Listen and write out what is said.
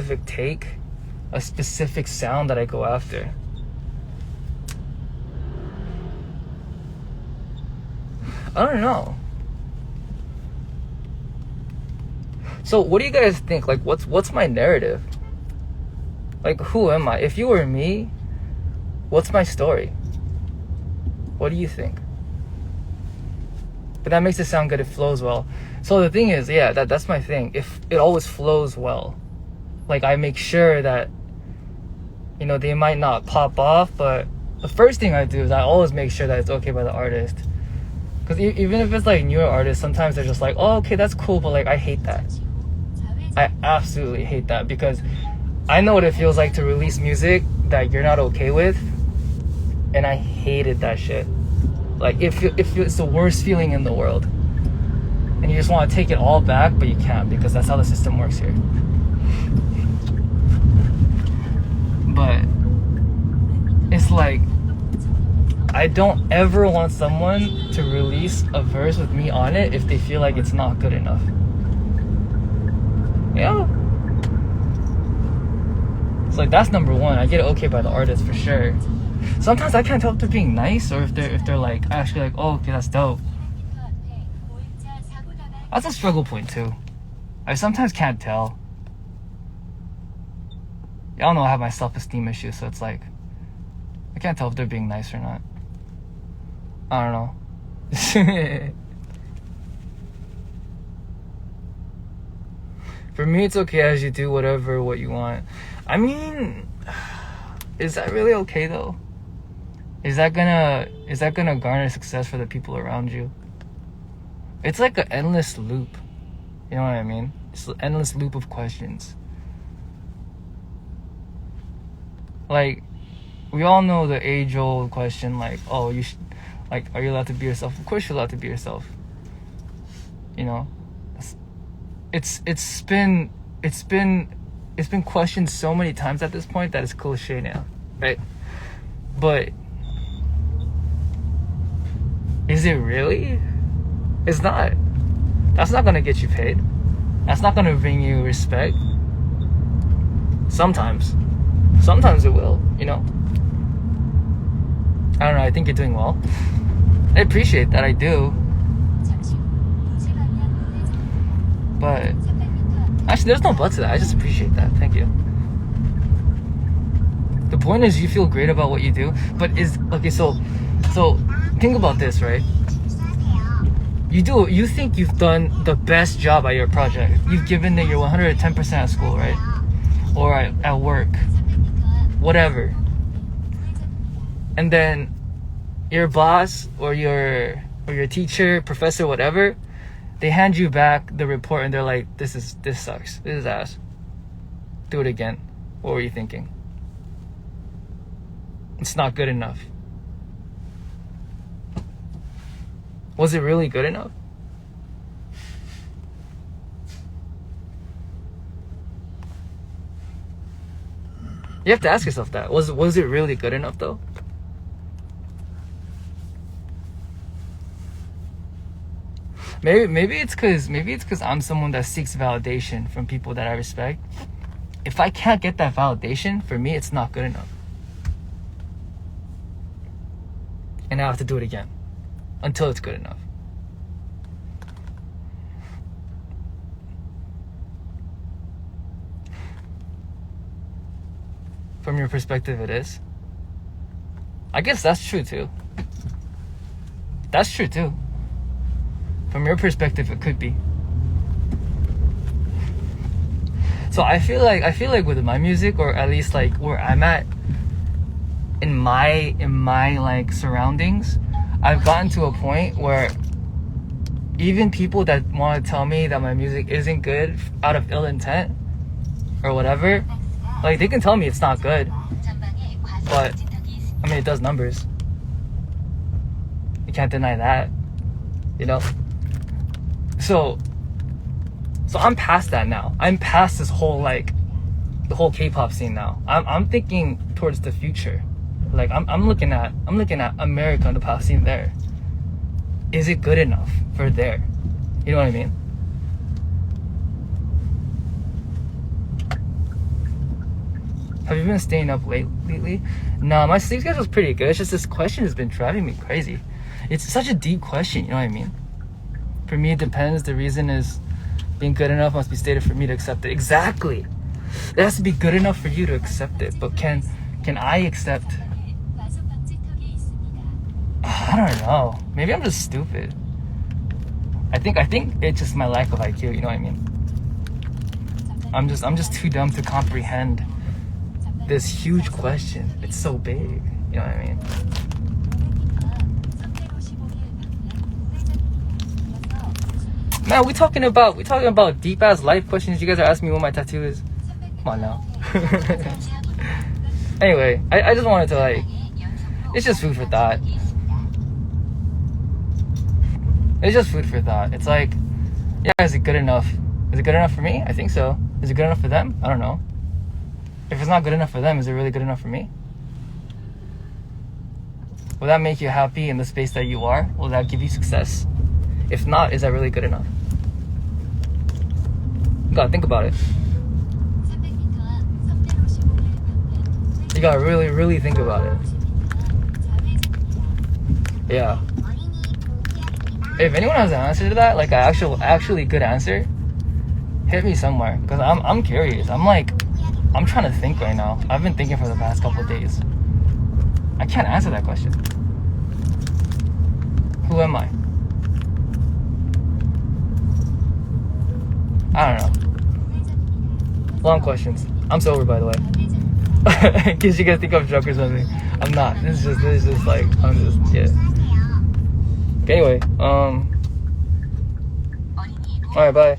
specific take, a specific sound that I go after. I don't know. So what do you guys think? Like, what's my narrative? Like, who am I? If you were me, what's my story? What do you think? But that makes it sound good. It flows well. So the thing is, yeah, that's my thing. If it always flows well, like I make sure that, you know, they might not pop off, but the first thing I do is I always make sure that it's okay by the artist. Because even if it's like newer artists, sometimes they're just like, oh, okay, that's cool, but like I hate that. I absolutely hate that, because I know what it feels like to release music that you're not okay with, and I hated that shit. Like, if it's the worst feeling in the world, and you just want to take it all back, but you can't, because that's how the system works here. But it's like, I don't ever want someone to release a verse with me on it if they feel like it's not good enough. Yeah. So like, that's number one. I get it okay by the artist for sure. Sometimes I can't tell if they're being nice or if they're like actually like, oh, okay, that's dope. That's a struggle point too. I sometimes can't tell. Y'all know I have my self-esteem issues, so it's like I can't tell if they're being nice or not. I don't know. For me, it's okay as you do what you want. I mean, is that really okay though? Is that gonna garner success for the people around you? It's like an endless loop. You know what I mean? It's an endless loop of questions. Like, we all know the age-old question, like, oh, you should, like, are you allowed to be yourself? Of course you're allowed to be yourself. You know, it's been questioned so many times at this point that it's cliche now, right? But is it really? It's not. That's not gonna get you paid. That's not gonna bring you respect. Sometimes it will, you know. I don't know, I think you're doing well. I appreciate that, I do. But actually, there's no but to that. I just appreciate that. Thank you. The point is, you feel great about what you do, but is okay. So think about this, right? You think you've done the best job at your project. You've given it your 110% at school, right? Or at work, whatever. And then your boss or your teacher, professor, whatever, they hand you back the report and they're like, this sucks. This is ass. Do it again. What were you thinking? It's not good enough. Was it really good enough? You have to ask yourself that. Was it really good enough though? Maybe it's cause I'm someone that seeks validation from people that I respect. If I can't get that validation, for me it's not good enough. And I have to do it again until it's good enough. From your perspective, it is. I guess that's true too. That's true too. From your perspective, it could be. So I feel like with my music, or at least like where I'm at in my like surroundings, I've gotten to a point where even people that want to tell me that my music isn't good out of ill intent or whatever, like they can tell me it's not good, but I mean it does numbers. You can't deny that, you know. So I'm past that now. I'm past this whole like the whole K-pop scene now. I'm thinking towards the future. Like I'm looking at America and the pop scene there. Is it good enough for there? You know what I mean? Have you been staying up late lately? No, my sleep schedule's pretty good. It's just this question has been driving me crazy. It's such a deep question, you know what I mean? For me, it depends. The reason is being good enough must be stated for me to accept it. Exactly. It has to be good enough for you to accept it. But can I accept? I don't know. Maybe I'm just stupid. I think it's just my lack of IQ, you know what I mean? I'm just too dumb to comprehend this huge question. It's so big, you know what I mean? Man, we talking about deep ass life questions. You guys are asking me what my tattoo is. Come on now. Anyway, I just wanted to like, it's just food for thought. It's just food for thought. It's like, yeah, is it good enough? Is it good enough for me? I think so. Is it good enough for them? I don't know. If it's not good enough for them, is it really good enough for me? Will that make you happy in the space that you are? Will that give you success? If not, is that really good enough? You gotta think about it. You gotta really, really think about it. Yeah. If anyone has an answer to that, like an actually good answer, hit me somewhere. Cause I'm curious. I'm trying to think right now. I've been thinking for the past couple of days. I can't answer that question. Who am I? I don't know. Long questions. I'm sober, by the way. In case you guys think I'm drunk or something. I'm not. This is just like, I'm just, yeah. Okay, anyway, alright, bye.